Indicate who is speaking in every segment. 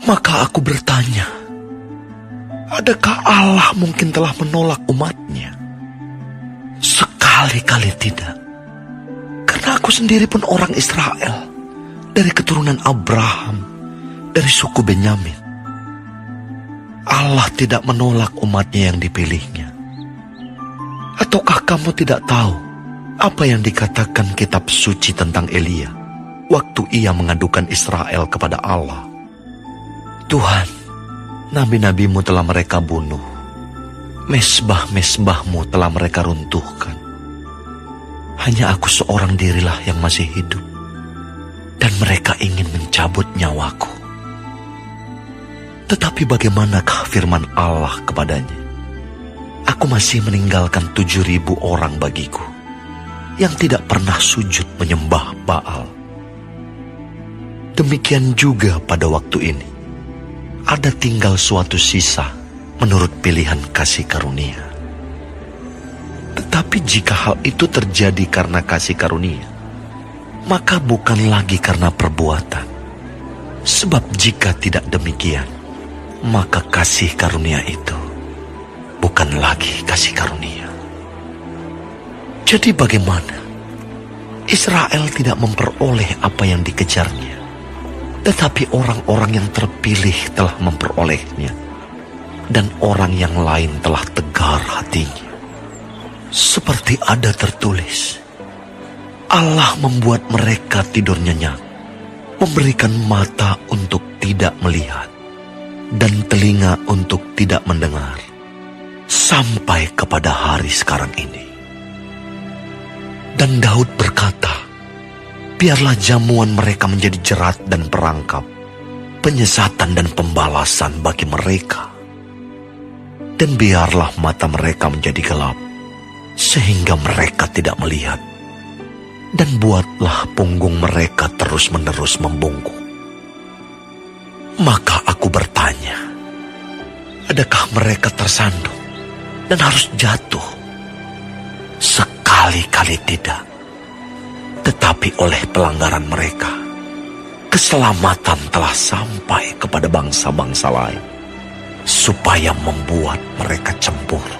Speaker 1: Maka aku bertanya, adakah Allah mungkin telah menolak umatnya? Sekali-kali tidak. Karena aku sendiri pun orang Israel, dari keturunan Abraham, dari suku Benyamin. Allah tidak menolak umatnya yang dipilihnya. Ataukah kamu tidak tahu apa yang dikatakan kitab suci tentang Elia waktu ia mengadukan Israel kepada Allah? Tuhan, nabi-nabimu telah mereka bunuh, mesbah-mesbahmu telah mereka runtuhkan. Hanya aku seorang dirilah yang masih hidup, dan mereka ingin mencabut nyawaku. Tetapi bagaimanakah firman Allah kepadanya? Aku masih meninggalkan 7.000 orang bagiku, yang tidak pernah sujud menyembah Baal. Demikian juga pada waktu ini, ada tinggal suatu sisa menurut pilihan kasih karunia. Tetapi jika hal itu terjadi karena kasih karunia, maka bukan lagi karena perbuatan. Sebab jika tidak demikian, maka kasih karunia itu bukan lagi kasih karunia. Jadi bagaimana? Israel tidak memperoleh apa yang dikejarnya, tetapi orang-orang yang terpilih telah memperolehnya, dan orang yang lain telah tegar hatinya. Seperti ada tertulis, Allah membuat mereka tidur nyenyak, memberikan mata untuk tidak melihat, dan telinga untuk tidak mendengar, sampai kepada hari sekarang ini. Dan Daud berkata, biarlah jamuan mereka menjadi jerat dan perangkap, penyesatan dan pembalasan bagi mereka. Dan biarlah mata mereka menjadi gelap, sehingga mereka tidak melihat. Dan buatlah punggung mereka terus-menerus membungkuk. Maka aku bertanya, adakah mereka tersandung dan harus jatuh? Sekali-kali tidak. Tetapi oleh pelanggaran mereka, keselamatan telah sampai kepada bangsa-bangsa lain, supaya membuat mereka cemburu.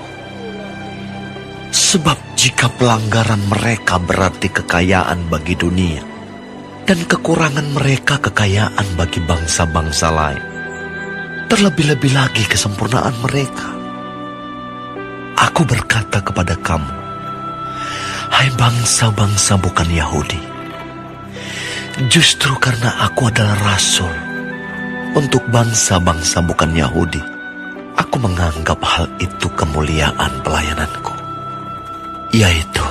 Speaker 1: Sebab jika pelanggaran mereka berarti kekayaan bagi dunia, dan kekurangan mereka kekayaan bagi bangsa-bangsa lain, terlebih-lebih lagi kesempurnaan mereka. Aku berkata kepada kamu, hai bangsa-bangsa bukan Yahudi, justru karena aku adalah rasul untuk bangsa-bangsa bukan Yahudi, aku menganggap hal itu kemuliaan pelayananku, yaitu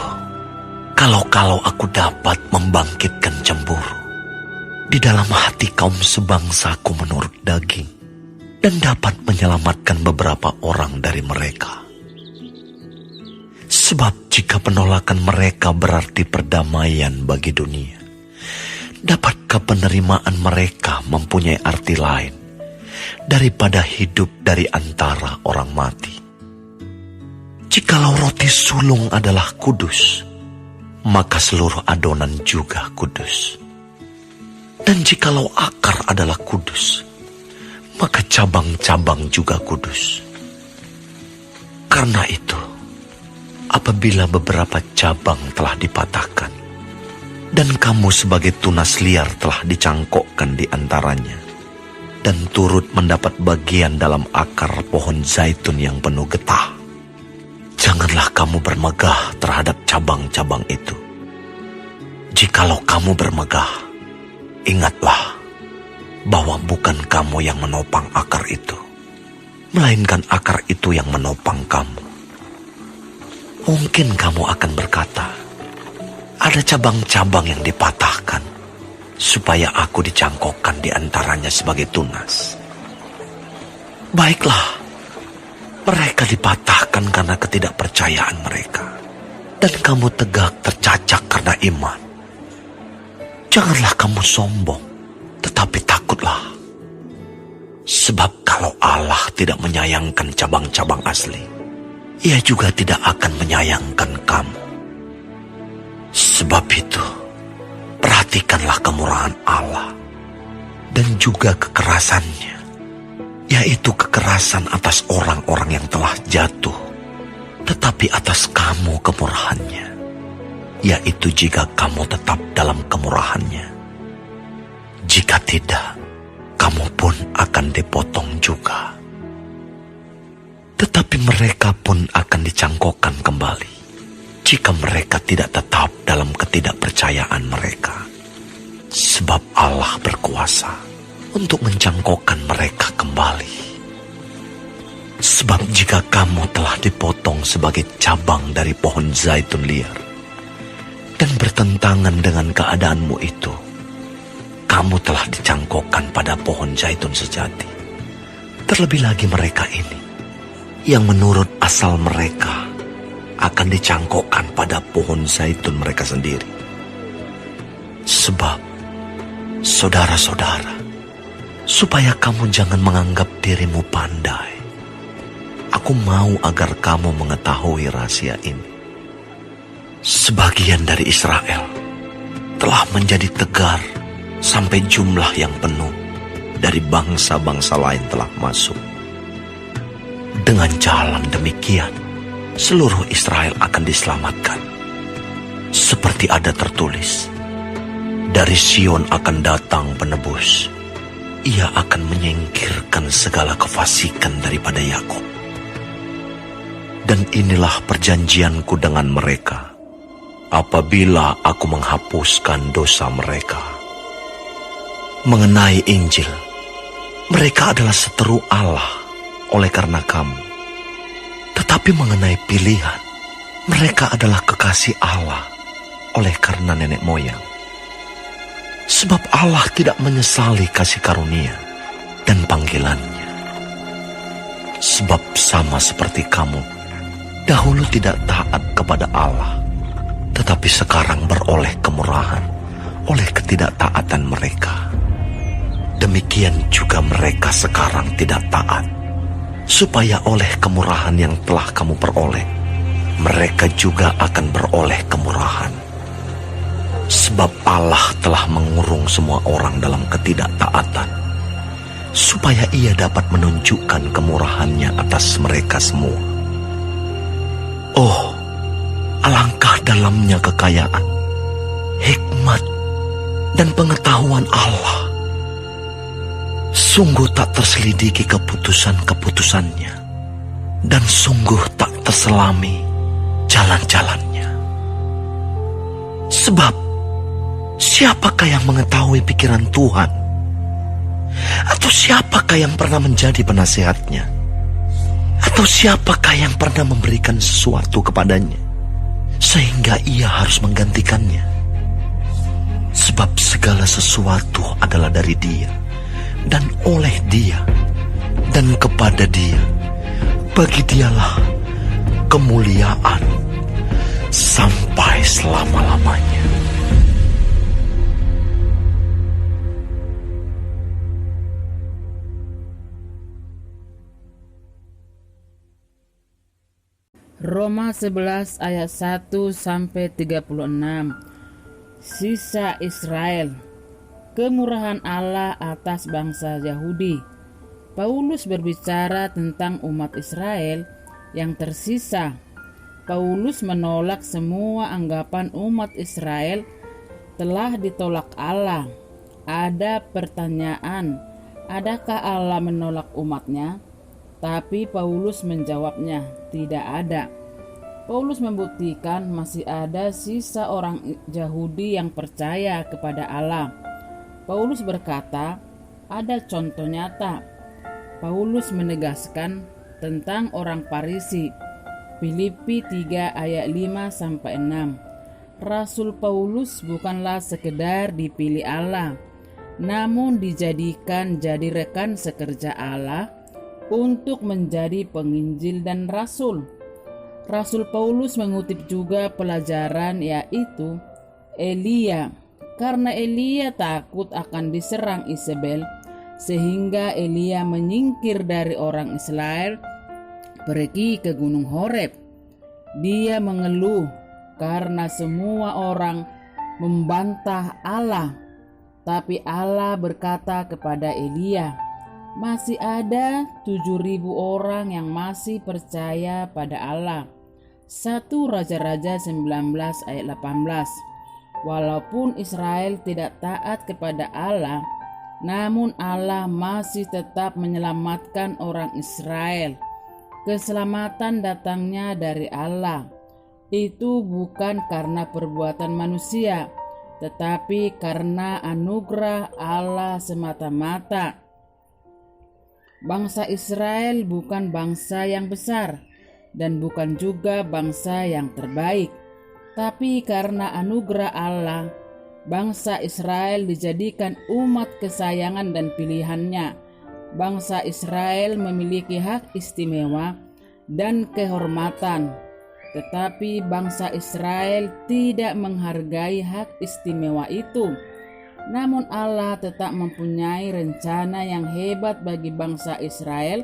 Speaker 1: kalau aku dapat membangkitkan cemburu di dalam hati kaum sebangsaku menurut daging, dan dapat menyelamatkan beberapa orang dari mereka. Sebab jika penolakan mereka berarti perdamaian bagi dunia, dapatkah penerimaan mereka mempunyai arti lain daripada hidup dari antara orang mati? Jikalau roti sulung adalah kudus, maka seluruh adonan juga kudus. Dan jikalau akar adalah kudus, maka cabang-cabang juga kudus. Karena itu, apabila beberapa cabang telah dipatahkan, dan kamu sebagai tunas liar telah dicangkokkan di antaranya, dan turut mendapat bagian dalam akar pohon zaitun yang penuh getah, janganlah kamu bermegah terhadap cabang-cabang itu. Jikalau kamu bermegah, ingatlah bahwa bukan kamu yang menopang akar itu, melainkan akar itu yang menopang kamu. Mungkin kamu akan berkata, ada cabang-cabang yang dipatahkan, supaya aku dicangkokkan di antaranya sebagai tunas. Baiklah, mereka dipatahkan karena ketidakpercayaan mereka, dan kamu tegak tercacak karena iman. Janganlah kamu sombong, tetapi takutlah. Sebab kalau Allah tidak menyayangkan cabang-cabang asli, Ia juga tidak akan menyayangkan kamu. Sebab itu, perhatikanlah kemurahan Allah dan juga kekerasannya, yaitu kekerasan atas orang-orang yang telah jatuh, tetapi atas kamu kemurahannya, yaitu jika kamu tetap dalam kemurahannya. Jika tidak, kamu pun akan dipotong juga. Tetapi mereka pun akan dicangkokkan kembali, jika mereka tidak tetap dalam ketidakpercayaan mereka. Sebab Allah berkuasa untuk mencangkokkan mereka kembali. Sebab jika kamu telah dipotong sebagai cabang dari pohon zaitun liar, dan bertentangan dengan keadaanmu itu, kamu telah dicangkokkan pada pohon zaitun sejati. Terlebih lagi mereka ini, yang menurut asal mereka akan dicangkokkan pada pohon zaitun mereka sendiri. Sebab, saudara-saudara, supaya kamu jangan menganggap dirimu pandai, aku mau agar kamu mengetahui rahasia ini. Sebagian dari Israel telah menjadi tegar sampai jumlah yang penuh dari bangsa-bangsa lain telah masuk. Dengan jalan demikian, seluruh Israel akan diselamatkan. Seperti ada tertulis, dari Sion akan datang penebus. Ia akan menyingkirkan segala kefasikan daripada Yakub. Dan inilah perjanjianku dengan mereka, apabila aku menghapuskan dosa mereka. Mengenai Injil, mereka adalah seteru Allah oleh karena kamu. Tetapi mengenai pilihan, mereka adalah kekasih Allah oleh karena nenek moyang. Sebab Allah tidak menyesali kasih karunia dan panggilannya. Sebab sama seperti kamu, dahulu tidak taat kepada Allah, tetapi sekarang beroleh kemurahan oleh ketidaktaatan mereka. Demikian juga mereka sekarang tidak taat, supaya oleh kemurahan yang telah kamu peroleh, mereka juga akan beroleh kemurahan. Sebab Allah telah mengurung semua orang dalam ketidaktaatan, supaya ia dapat menunjukkan kemurahannya atas mereka semua. Oh, alangkah dalamnya kekayaan, hikmat, dan pengetahuan Allah. Sungguh tak terselidiki keputusan-keputusannya, dan sungguh tak terselami jalan-jalannya. Sebab, siapakah yang mengetahui pikiran Tuhan? Atau siapakah yang pernah menjadi penasihatnya? Atau siapakah yang pernah memberikan sesuatu kepadanya, sehingga ia harus menggantikannya? Sebab segala sesuatu adalah dari Dia, dan oleh Dia, dan kepada Dia. Bagi Dialah kemuliaan sampai selama-lamanya.
Speaker 2: Roma 11 ayat 1 sampai 36. Sisa Israel. Kemurahan Allah atas bangsa Yahudi. Paulus berbicara tentang umat Israel yang tersisa. Paulus menolak semua anggapan umat Israel telah ditolak Allah. Ada pertanyaan, adakah Allah menolak umatnya? Tapi Paulus menjawabnya, tidak ada. Paulus membuktikan masih ada sisa orang Yahudi yang percaya kepada Allah. Paulus berkata, ada contoh nyata. Paulus menegaskan tentang orang Farisi. Filipi 3 ayat 5-6. Rasul Paulus bukanlah sekedar dipilih Allah, namun dijadikan jadi rekan sekerja Allah untuk menjadi penginjil dan rasul. Rasul Paulus mengutip juga pelajaran yaitu Elia. Karena Elia takut akan diserang Isabel, sehingga Elia menyingkir dari orang Israel pergi ke Gunung Horeb. Dia mengeluh karena semua orang membantah Allah. Tapi Allah berkata kepada Elia, masih ada 7.000 orang yang masih percaya pada Allah. 1 Raja-Raja 19 ayat 18. Walaupun Israel tidak taat kepada Allah, namun Allah masih tetap menyelamatkan orang Israel. Keselamatan datangnya dari Allah. Itu bukan karena perbuatan manusia, tetapi karena anugerah Allah semata-mata. Bangsa Israel bukan bangsa yang besar dan bukan juga bangsa yang terbaik, tapi karena anugerah Allah, bangsa Israel dijadikan umat kesayangan dan pilihannya. Bangsa Israel memiliki hak istimewa dan kehormatan, tetapi bangsa Israel tidak menghargai hak istimewa itu. Namun Allah tetap mempunyai rencana yang hebat bagi bangsa Israel,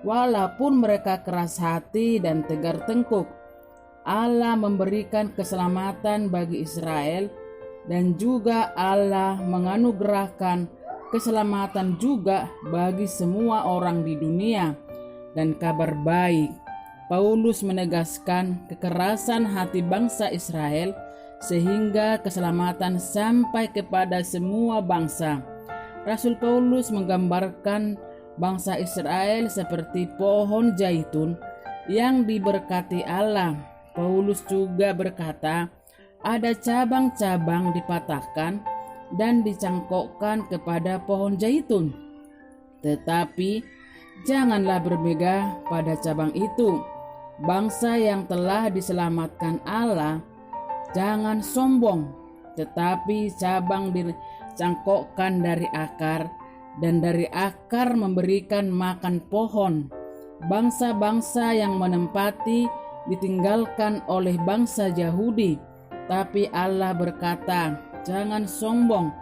Speaker 2: walaupun mereka keras hati dan tegar tengkuk. Allah memberikan keselamatan bagi Israel, dan juga Allah menganugerahkan keselamatan juga bagi semua orang di dunia. Dan kabar baik, Paulus menegaskan kekerasan hati bangsa Israel sehingga keselamatan sampai kepada semua bangsa. Rasul Paulus menggambarkan bangsa Israel seperti pohon zaitun yang diberkati Allah. Paulus juga berkata, ada cabang-cabang dipatahkan dan dicangkokkan kepada pohon zaitun. Tetapi janganlah bermegah pada cabang itu. Bangsa yang telah diselamatkan Allah jangan sombong, tetapi cabang dicangkokkan dari akar, dan dari akar memberikan makan pohon. Bangsa-bangsa yang menempati ditinggalkan oleh bangsa Yahudi, tapi Allah berkata, jangan sombong,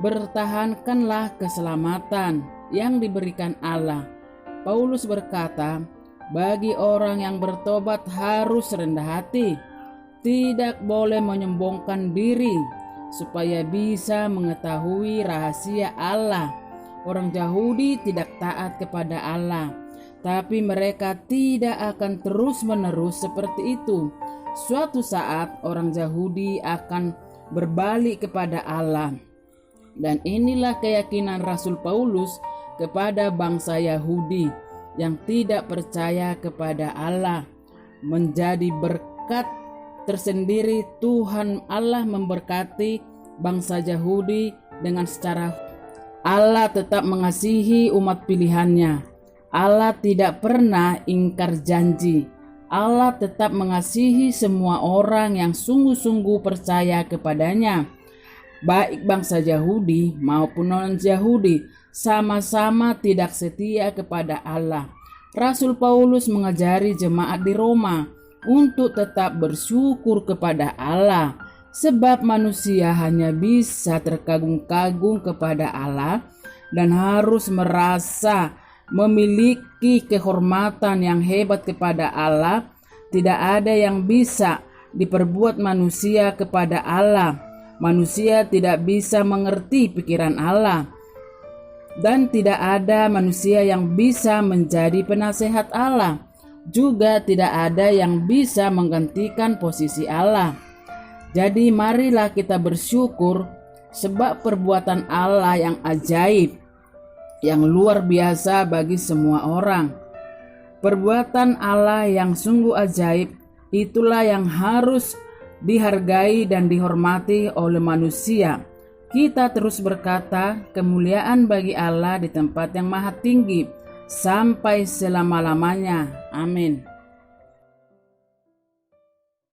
Speaker 2: bertahankanlah keselamatan yang diberikan Allah. Paulus berkata, bagi orang yang bertobat harus rendah hati, tidak boleh menyombongkan diri, supaya bisa mengetahui rahasia Allah. Orang Yahudi tidak taat kepada Allah, tapi mereka tidak akan terus-menerus seperti itu. Suatu saat orang Yahudi akan berbalik kepada Allah. Dan inilah keyakinan Rasul Paulus kepada bangsa Yahudi yang tidak percaya kepada Allah. Menjadi berkat tersendiri Tuhan Allah memberkati bangsa Yahudi dengan secara Allah tetap mengasihi umat pilihannya. Allah tidak pernah ingkar janji. Allah tetap mengasihi semua orang yang sungguh-sungguh percaya kepadanya. Baik bangsa Yahudi maupun non-Yahudi sama-sama tidak setia kepada Allah. Rasul Paulus mengajari jemaat di Roma untuk tetap bersyukur kepada Allah, sebab manusia hanya bisa terkagung-kagung kepada Allah dan harus merasa memiliki kehormatan yang hebat kepada Allah. Tidak ada yang bisa diperbuat manusia kepada Allah. Manusia tidak bisa mengerti pikiran Allah, dan tidak ada manusia yang bisa menjadi penasehat Allah. Juga tidak ada yang bisa menggantikan posisi Allah. Jadi marilah kita bersyukur sebab perbuatan Allah yang ajaib, yang luar biasa bagi semua orang. Perbuatan Allah yang sungguh ajaib, itulah yang harus dihargai dan dihormati oleh manusia. Kita terus berkata, kemuliaan bagi Allah di tempat yang maha tinggi, sampai selama-lamanya. Amin.